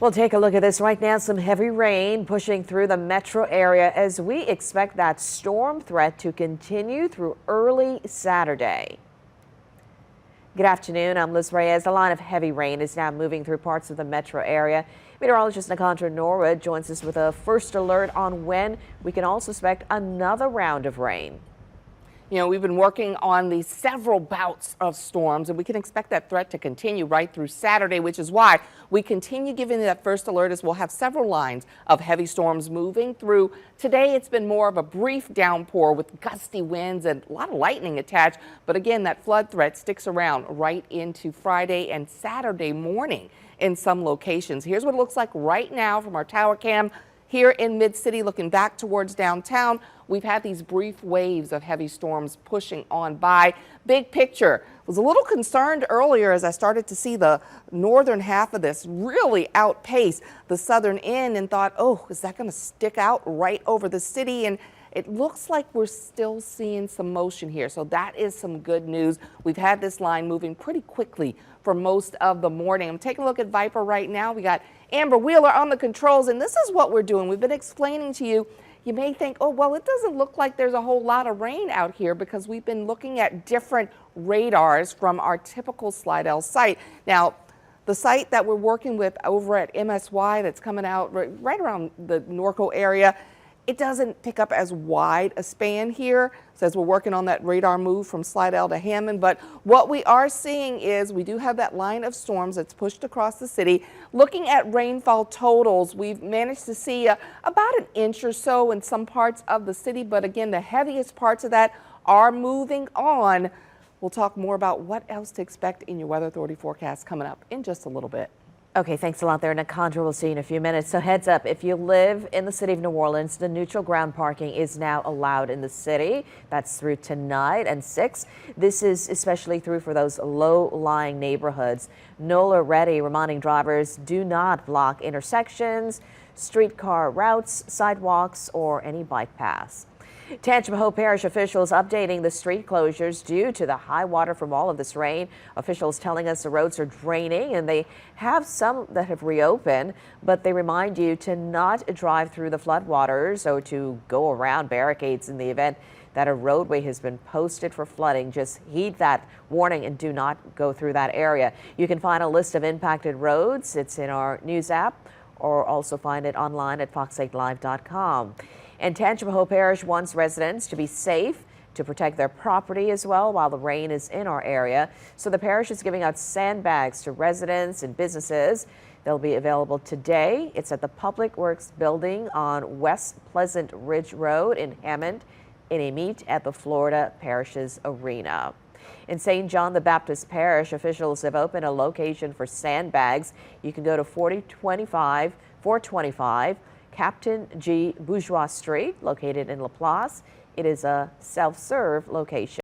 We'll take a look at this right now. Some heavy rain pushing through the metro area as we expect that storm threat to continue through early Saturday. Good afternoon. I'm Liz Reyes. A line of heavy rain is now moving through parts of the metro area. Meteorologist Nicandra Norwood joins us with a first alert on when we can also expect another round of rain. You know, we've been working on these several bouts of storms, and we can expect that threat to continue right through Saturday, which is why we continue giving that first alert as we'll have several lines of heavy storms moving through. Today, it's been more of a brief downpour with gusty winds and a lot of lightning attached. But again, that flood threat sticks around right into Friday and Saturday morning in some locations. Here's what it looks like right now from our tower cam. Here in Mid-City, looking back towards downtown, we've had these brief waves of heavy storms pushing on by. Big picture, was a little concerned earlier as I started to see the northern half of this really outpace the southern end and thought, oh, is that going to stick out right over the city? And it looks like we're still seeing some motion here, so that is some good news. We've had this line moving pretty quickly for most of the morning. I'm taking a look at Viper right now. We got Amber Wheeler on the controls, and this is what we're doing. We've been explaining to you. You may think, oh, well, it doesn't look like there's a whole lot of rain out here because we've been looking at different radars from our typical Slidell site. Now, the site that we're working with over at MSY that's coming out right around the Norco area, it doesn't pick up as wide a span here, so as we're working on that radar move from Slidell to Hammond. But what we are seeing is we do have that line of storms that's pushed across the city. Looking at rainfall totals, we've managed to see about an inch or so in some parts of the city. But again, the heaviest parts of that are moving on. We'll talk more about what else to expect in your Weather Authority forecast coming up in just a little bit. Okay, thanks a lot there, Nicandra. We'll see you in a few minutes. So heads up, if you live in the city of New Orleans, the neutral ground parking is now allowed in the city. That's through tonight and 6. This is especially through for those low-lying neighborhoods. NOLA ready, reminding drivers do not block intersections, streetcar routes, sidewalks, or any bike paths. Tangipahoa Parish officials updating the street closures due to the high water from all of this rain. Officials telling us the roads are draining and they have some that have reopened, but they remind you to not drive through the floodwaters or to go around barricades in the event that a roadway has been posted for flooding. Just heed that warning and do not go through that area. You can find a list of impacted roads. It's in our news app, or also find it online at fox8live.com. And Tangipahoa Parish wants residents to be safe, to protect their property as well while the rain is in our area. So the parish is giving out sandbags to residents and businesses. They'll be available today. It's at the Public Works building on West Pleasant Ridge Road in Hammond in a meet at the Florida Parishes Arena. In St. John the Baptist Parish, officials have opened a location for sandbags. You can go to 425 Captain G. Bourgeois Street, located in La Place. It is a self-serve location.